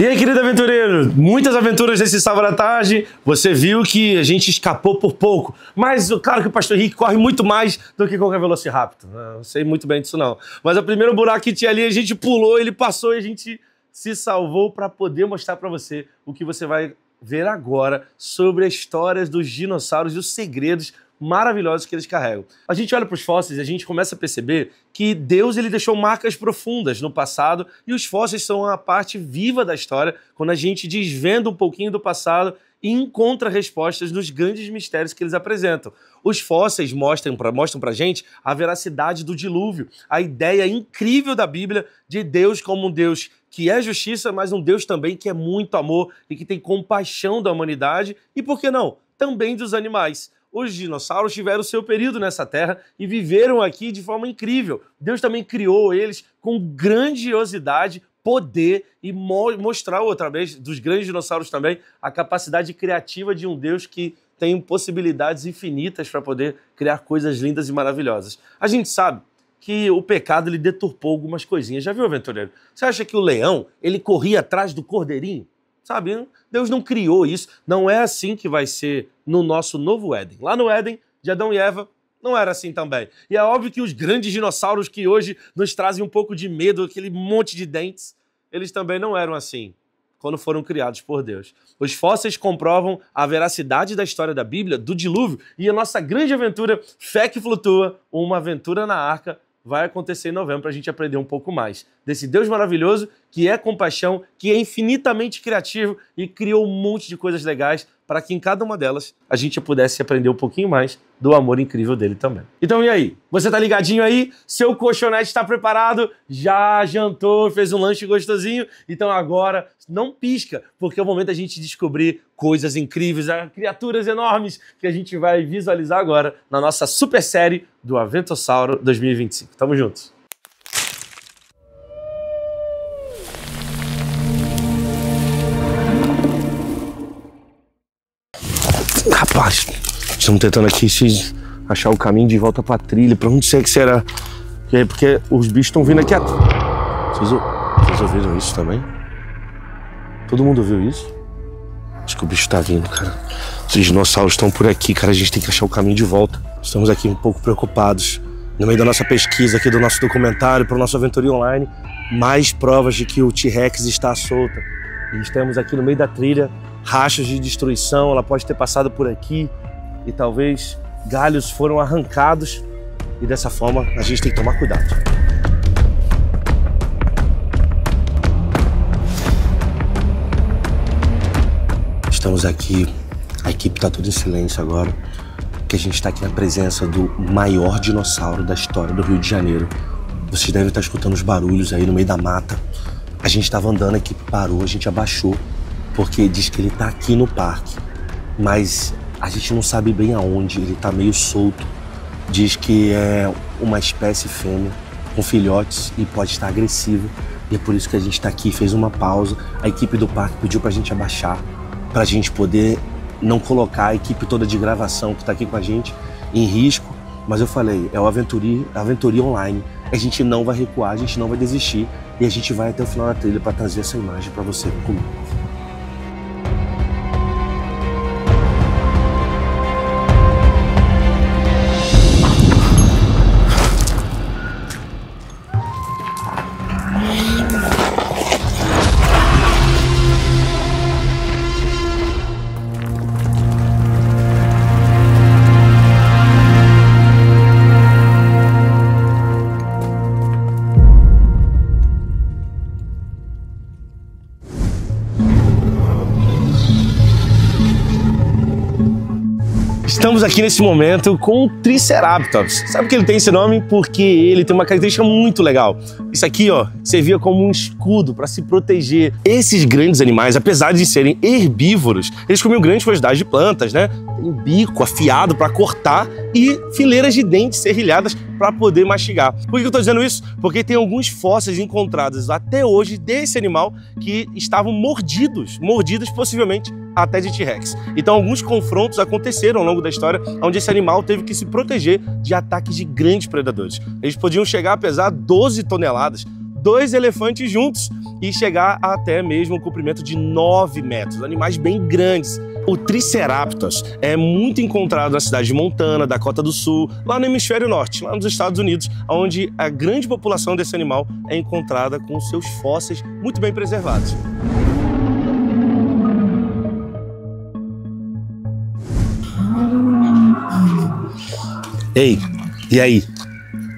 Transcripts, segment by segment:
E aí, querido aventureiro, muitas aventuras nesse sábado à tarde. Você viu que a gente escapou por pouco, mas claro que o Pastor Henrique corre muito mais do que qualquer Velociraptor. Não sei muito bem disso não. Mas o primeiro buraco que tinha ali, a gente pulou, ele passou e a gente se salvou para poder mostrar para você o que você vai ver agora sobre as histórias dos dinossauros e os segredos maravilhosos que eles carregam. A gente olha para os fósseis e a gente começa a perceber que Deus ele deixou marcas profundas no passado e os fósseis são a parte viva da história quando a gente desvenda um pouquinho do passado e encontra respostas nos grandes mistérios que eles apresentam. Os fósseis mostram pra gente a veracidade do dilúvio, a ideia incrível da Bíblia de Deus como um Deus que é justiça, mas um Deus também que é muito amor e que tem compaixão da humanidade e, por que não, também dos animais. Os dinossauros tiveram seu período nessa terra e viveram aqui de forma incrível. Deus também criou eles com grandiosidade, poder e mostrar outra vez dos grandes dinossauros também a capacidade criativa de um Deus que tem possibilidades infinitas para poder criar coisas lindas e maravilhosas. A gente sabe que o pecado ele deturpou algumas coisinhas. Já viu, aventureiro? Você acha que o leão ele corria atrás do cordeirinho? Sabe, Deus não criou isso, não é assim que vai ser no nosso novo Éden. Lá no Éden, de Adão e Eva, não era assim também. E é óbvio que os grandes dinossauros que hoje nos trazem um pouco de medo, aquele monte de dentes, eles também não eram assim quando foram criados por Deus. Os fósseis comprovam a veracidade da história da Bíblia, do dilúvio, e a nossa grande aventura, Fé que Flutua, uma aventura na Arca, vai acontecer em novembro para a gente aprender um pouco mais desse Deus maravilhoso que é compaixão, que é infinitamente criativo e criou um monte de coisas legais para que em cada uma delas a gente pudesse aprender um pouquinho mais do amor incrível dele também. Então e aí? Você tá ligadinho aí? Seu colchonete está preparado? Já jantou, fez um lanche gostosinho? Então agora não pisca, porque é o momento da gente descobrir coisas incríveis, criaturas enormes que a gente vai visualizar agora na nossa super série do Aventossauro 2025. Tamo juntos! Rapaz, estamos tentando aqui achar o caminho de volta pra trilha. Pra onde que será? Porque os bichos estão vindo aqui atrás. Vocês ouviram isso também? Todo mundo ouviu isso? Acho que o bicho tá vindo, cara. Os dinossauros estão por aqui, cara. A gente tem que achar o caminho de volta. Estamos aqui um pouco preocupados. No meio da nossa pesquisa aqui, do nosso documentário, para o nosso Aventurinha Online, mais provas de que o T-Rex está solta. E estamos aqui no meio da trilha, rachas de destruição, ela pode ter passado por aqui e talvez galhos foram arrancados e dessa forma a gente tem que tomar cuidado. Estamos aqui, a equipe está toda em silêncio agora, porque a gente está aqui na presença do maior dinossauro da história do Rio de Janeiro. Vocês devem estar escutando os barulhos aí no meio da mata. A gente estava andando, a equipe parou, a gente abaixou, porque diz que ele tá aqui no parque, mas a gente não sabe bem aonde, ele tá meio solto. Diz que é uma espécie fêmea com filhotes e pode estar agressivo, e é por isso que a gente tá aqui, fez uma pausa. A equipe do parque pediu pra gente abaixar, pra gente poder não colocar a equipe toda de gravação que tá aqui com a gente em risco, mas eu falei, é o Aventurinha Online, a gente não vai recuar, a gente não vai desistir, e a gente vai até o final da trilha pra trazer essa imagem pra você comigo. Estamos aqui nesse momento com o Triceratops. Sabe que ele tem esse nome? Porque ele tem uma característica muito legal. Isso aqui, ó, servia como um escudo para se proteger. Esses grandes animais, apesar de serem herbívoros, eles comiam grandes quantidades de plantas, né? Tem bico afiado para cortar e fileiras de dentes serrilhadas para poder mastigar. Por que eu tô dizendo isso? Porque tem alguns fósseis encontrados até hoje desse animal que estavam mordidos possivelmente até de T-Rex. Então alguns confrontos aconteceram ao longo da história onde esse animal teve que se proteger de ataques de grandes predadores. Eles podiam chegar a pesar 12 toneladas, 2 elefantes juntos e chegar até mesmo um comprimento de 9 metros, animais bem grandes. O Triceratops é muito encontrado na cidade de Montana, Dakota do Sul, lá no hemisfério norte, lá nos Estados Unidos, onde a grande população desse animal é encontrada com seus fósseis muito bem preservados. Ei, e aí?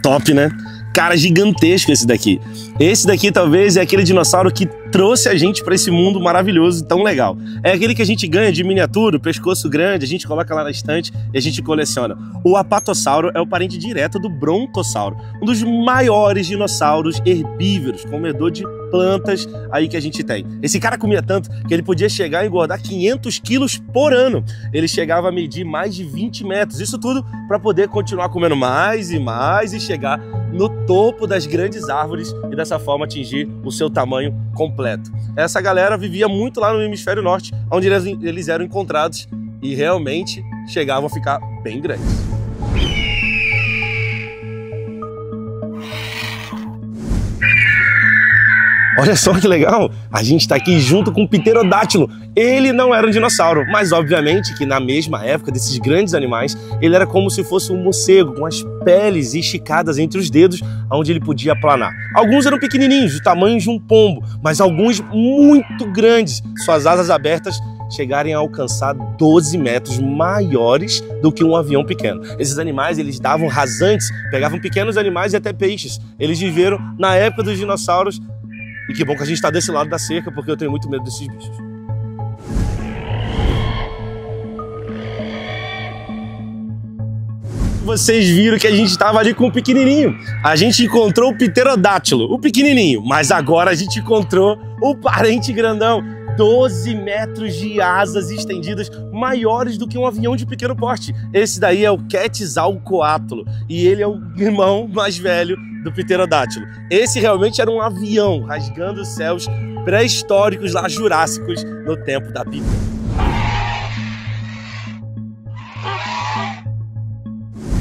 Top, né? Cara, gigantesco esse daqui. Esse daqui talvez é aquele dinossauro que trouxe a gente para esse mundo maravilhoso e tão legal. É aquele que a gente ganha de miniatura, pescoço grande, a gente coloca lá na estante e a gente coleciona. O Apatossauro é o parente direto do Brontossauro, um dos maiores dinossauros herbívoros, comedor de plantas aí que a gente tem. Esse cara comia tanto que ele podia chegar a engordar 500 quilos por ano. Ele chegava a medir mais de 20 metros. Isso tudo para poder continuar comendo mais e chegar no topo das grandes árvores e dessa forma atingir o seu tamanho completo. Essa galera vivia muito lá no hemisfério norte, onde eles eram encontrados e realmente chegavam a ficar bem grandes. Olha só que legal, a gente está aqui junto com o Pterodátilo. Ele não era um dinossauro, mas obviamente que na mesma época desses grandes animais, ele era como se fosse um morcego, com as peles esticadas entre os dedos, onde ele podia planar. Alguns eram pequenininhos, do tamanho de um pombo, mas alguns muito grandes, suas asas abertas chegarem a alcançar 12 metros, maiores do que um avião pequeno. Esses animais, eles davam rasantes, pegavam pequenos animais e até peixes. Eles viveram na época dos dinossauros. E que bom que a gente está desse lado da cerca, porque eu tenho muito medo desses bichos. Vocês viram que a gente estava ali com o pequenininho. A gente encontrou o Pterodátilo, o pequenininho. Mas agora a gente encontrou o parente grandão. 12 metros de asas estendidas, maiores do que um avião de pequeno porte. Esse daí é o Quetzalcoatl e ele é o irmão mais velho do Pterodátilo. Esse realmente era um avião rasgando os céus pré-históricos lá, jurássicos, no tempo da Bíblia.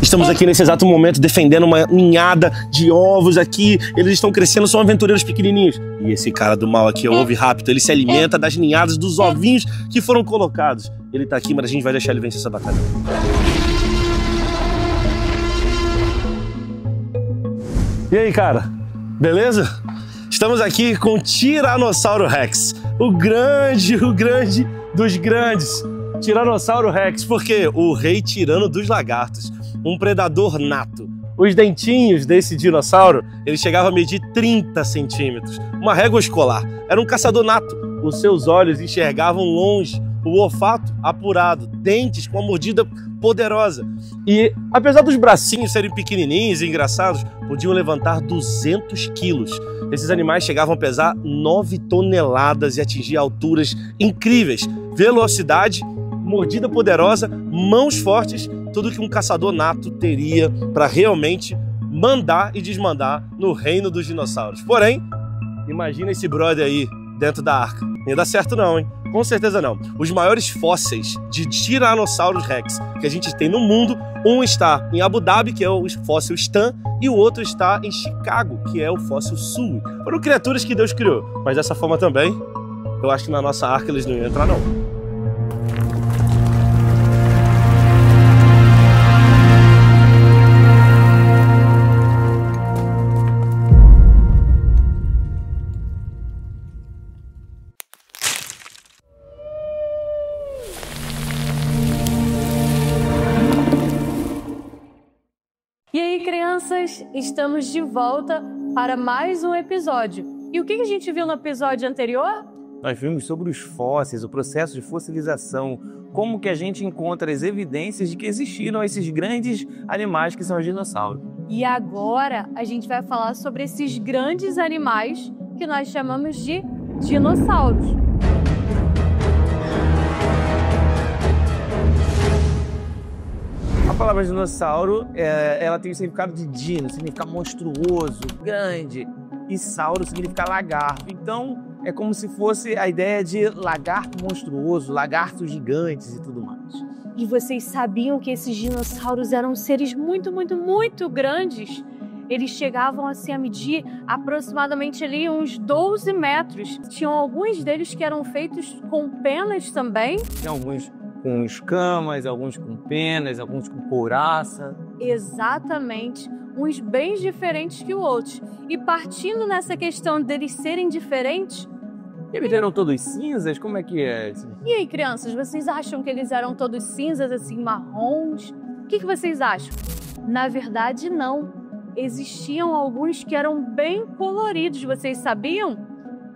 Estamos aqui nesse exato momento defendendo uma ninhada de ovos aqui. Eles estão crescendo, são aventureiros pequenininhos. E esse cara do mal aqui é o Oviraptor. Ele se alimenta das ninhadas dos ovinhos que foram colocados. Ele tá aqui, mas a gente vai deixar ele vencer essa batalha. E aí, cara? Beleza? Estamos aqui com o Tiranossauro Rex. O grande dos grandes. Tiranossauro Rex, porque o rei tirano dos lagartos. Um predador nato. Os dentinhos desse dinossauro, ele chegava a medir 30 centímetros. Uma régua escolar. Era um caçador nato. Os seus olhos enxergavam longe. O olfato apurado. Dentes com uma mordida poderosa. E, apesar dos bracinhos serem pequenininhos e engraçados, podiam levantar 200 quilos. Esses animais chegavam a pesar 9 toneladas e atingir alturas incríveis. Velocidade, mordida poderosa, mãos fortes, tudo que um caçador nato teria para realmente mandar e desmandar no reino dos dinossauros. Porém, imagina esse brother aí dentro da arca. Não ia dar certo não, hein? Com certeza não. Os maiores fósseis de Tyrannosaurus Rex que a gente tem no mundo, um está em Abu Dhabi, que é o fóssil Stan, e o outro está em Chicago, que é o fóssil Sul. Foram criaturas que Deus criou, mas dessa forma também, eu acho que na nossa arca eles não iam entrar não. E aí, crianças, estamos de volta para mais um episódio. E o que a gente viu no episódio anterior? Nós vimos sobre os fósseis, o processo de fossilização, como que a gente encontra as evidências de que existiram esses grandes animais que são os dinossauros. E agora a gente vai falar sobre esses grandes animais que nós chamamos de dinossauros. A palavra dinossauro, ela tem o significado de dino, significa monstruoso, grande, e sauro significa lagarto. Então, é como se fosse a ideia de lagarto monstruoso, lagartos gigantes e tudo mais. E vocês sabiam que esses dinossauros eram seres muito grandes? eles chegavam assim, a medir aproximadamente ali uns 12 metros. Tinham alguns deles que eram feitos com penas também. Tem alguns com escamas, alguns com penas, alguns com couraça. Exatamente. Uns bem diferentes que os outros. E partindo nessa questão deles serem diferentes... Eles eram todos cinzas? Como é que é? E aí, crianças, vocês acham que eles eram todos cinzas, assim, marrons? O que vocês acham? Na verdade, não. Existiam alguns que eram bem coloridos, vocês sabiam?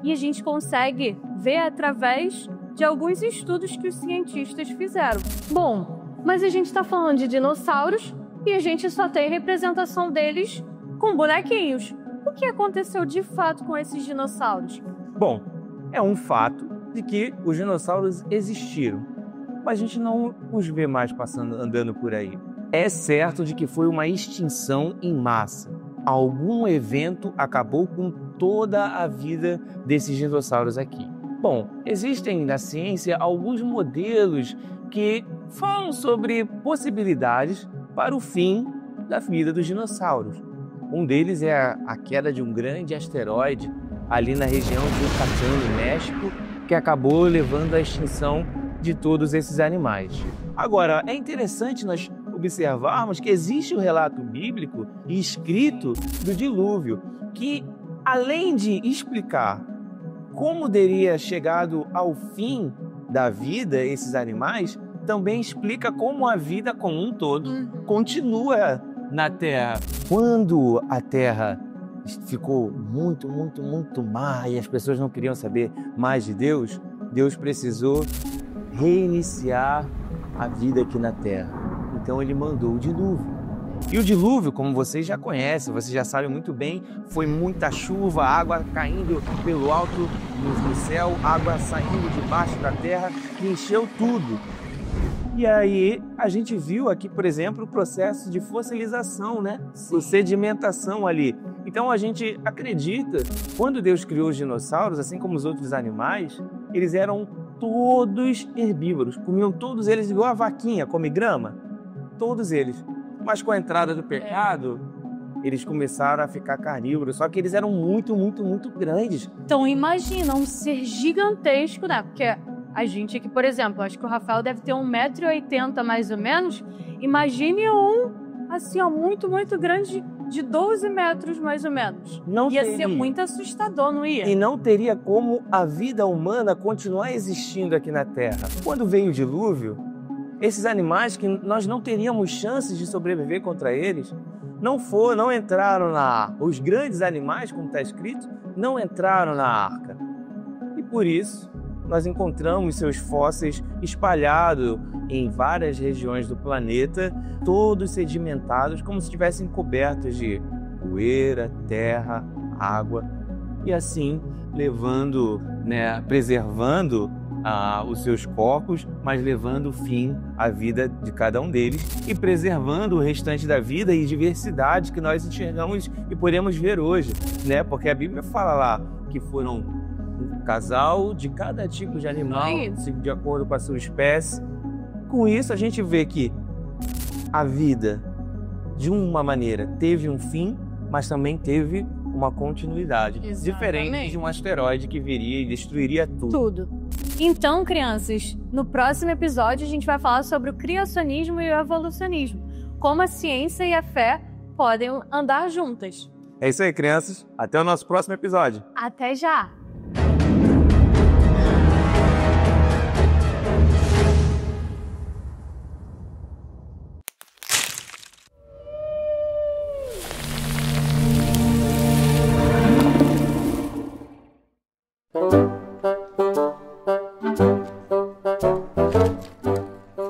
E a gente consegue ver através de alguns estudos que os cientistas fizeram. Bom, mas a gente está falando de dinossauros e a gente só tem representação deles com bonequinhos. O que aconteceu de fato com esses dinossauros? Bom, é um fato de que os dinossauros existiram, mas a gente não os vê mais andando por aí. É certo de que foi uma extinção em massa. Algum evento acabou com toda a vida desses dinossauros aqui. Bom, existem na ciência alguns modelos que falam sobre possibilidades para o fim da vida dos dinossauros. Um deles é a queda de um grande asteroide ali na região de Yucatán, no México, que acabou levando à extinção de todos esses animais. Agora, é interessante nós observarmos que existe um relato bíblico e escrito do dilúvio, que além de explicar como teria chegado ao fim da vida esses animais, também explica como a vida como um todo continua na Terra. Quando a Terra ficou muito má e as pessoas não queriam saber mais de Deus, Deus precisou reiniciar a vida aqui na Terra. Então ele mandou o dilúvio. E o dilúvio, como vocês já conhecem, vocês já sabem muito bem, foi muita chuva, água caindo pelo alto do céu, água saindo debaixo da terra, que encheu tudo. E aí a gente viu aqui, por exemplo, o processo de fossilização, né? A sedimentação ali. Então a gente acredita, quando Deus criou os dinossauros, assim como os outros animais, eles eram todos herbívoros, comiam todos eles igual a vaquinha, come grama, todos eles. Mas com a entrada do pecado, eles começaram a ficar carnívoros, só que eles eram muito grandes. Então imagina um ser gigantesco, né? Porque a gente aqui, por exemplo, acho que o Rafael deve ter 1,80 m mais ou menos. Imagine um, assim, ó, muito grande, de 12 metros mais ou menos. Ia ser muito assustador, não ia? E não teria como a vida humana continuar existindo aqui na Terra. Quando veio o dilúvio, esses animais que nós não teríamos chances de sobreviver contra eles, não entraram na arca. Os grandes animais, como está escrito, não entraram na arca. E por isso, nós encontramos seus fósseis espalhados em várias regiões do planeta, todos sedimentados, como se estivessem cobertos de poeira, terra, água, e assim levando, preservando os seus corpos, mas levando fim à vida de cada um deles e preservando o restante da vida e diversidade que nós enxergamos e podemos ver hoje, né? Porque a Bíblia fala lá que foram um casal de cada tipo de animal, de acordo com a sua espécie. Com isso, a gente vê que a vida, de uma maneira, teve um fim, mas também teve uma continuidade. Exatamente. Diferente de um asteroide que viria e destruiria tudo. Então, crianças, no próximo episódio a gente vai falar sobre o criacionismo e o evolucionismo, como a ciência e a fé podem andar juntas. É isso aí, crianças. Até o nosso próximo episódio. Até já!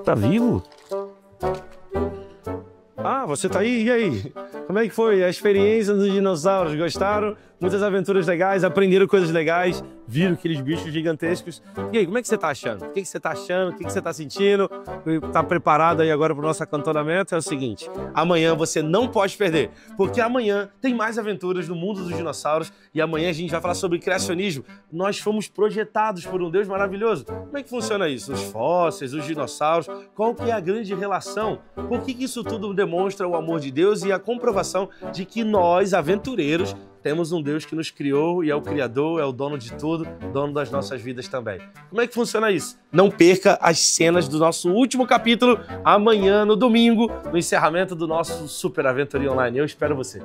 Tá vivo? Ah, você tá aí? E aí? Como é que foi a experiência dos dinossauros? Gostaram? Muitas aventuras legais, aprenderam coisas legais, viram aqueles bichos gigantescos. E aí, como é que você tá achando? O que você tá achando? O que você tá sentindo? Tá preparado aí agora pro nosso acantonamento? É o seguinte, amanhã você não pode perder, porque amanhã tem mais aventuras no mundo dos dinossauros e amanhã a gente vai falar sobre criacionismo. Nós fomos projetados por um Deus maravilhoso. Como é que funciona isso? Os fósseis, os dinossauros, qual que é a grande relação? Por que isso tudo demonstra o amor de Deus e a comprovação de que nós, aventureiros, temos um Deus que nos criou e é o Criador, é o dono de tudo, dono das nossas vidas também. Como é que funciona isso? Não perca as cenas do nosso último capítulo amanhã, no domingo, no encerramento do nosso Super Aventurinha Online. Eu espero você.